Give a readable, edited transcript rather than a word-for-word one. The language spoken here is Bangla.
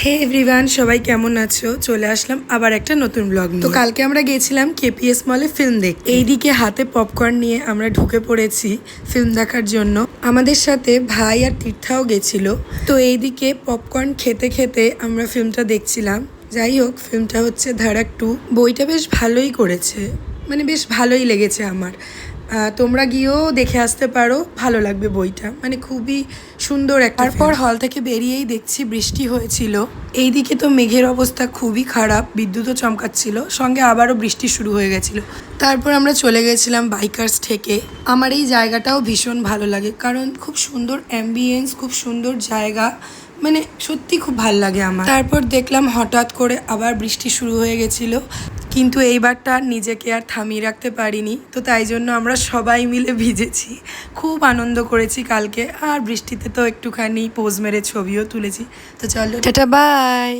হে এভরিওয়ান, সবাই কেমন আছো? চলে আসলাম আবার একটা নতুন ব্লগ নিয়ে। তো কালকে আমরা গেছিলাম কেপিএস মলে ফিল্ম দেখতে। এইদিকে হাতে পপকর্ন নিয়ে আমরা ঢুকে পড়েছি ফিল্ম দেখার জন্য। আমাদের সাথে ভাই আর তীর্থাও গেছিল। তো এইদিকে পপকর্ন খেতে খেতে আমরা ফিল্মটা দেখছিলাম। যাই হোক, ফিল্মটা হচ্ছে ধাড়াক 2। বইটা বেশ ভালোই করেছে, মানে বেশ ভালোই লেগেছে আমার। তোমরা গিয়েও দেখে আসতে পারো, ভালো লাগবে বইটা, মানে খুবই সুন্দর একটা। তারপর হল থেকে বেরিয়েই দেখছি বৃষ্টি হয়েছিল। এইদিকে তো মেঘের অবস্থা খুবই খারাপ, বিদ্যুৎও চমকাচ্ছিল, সঙ্গে আবারও বৃষ্টি শুরু হয়ে গেছিল। তারপর আমরা চলে গেছিলাম বাইকার্স থেকে। আমার এই জায়গাটাও ভীষণ ভালো লাগে, কারণ খুব সুন্দর অ্যাম্বিয়েন্স, খুব সুন্দর জায়গা, মানে সত্যি খুব ভাল লাগে আমার। তারপর দেখলাম হঠাৎ করে আবার বৃষ্টি শুরু হয়ে গেছিলো, কিন্তু এইবারটা নিজেকে আর থামিয়ে রাখতে পারিনি। তো তাই জন্য আমরা সবাই মিলে ভিজেছি, খুব আনন্দ করেছি কালকে। আর বৃষ্টিতে তো একটুখানি পোজ মেরে ছবিও তুলেছি। তো চলো, টাটা, বাই।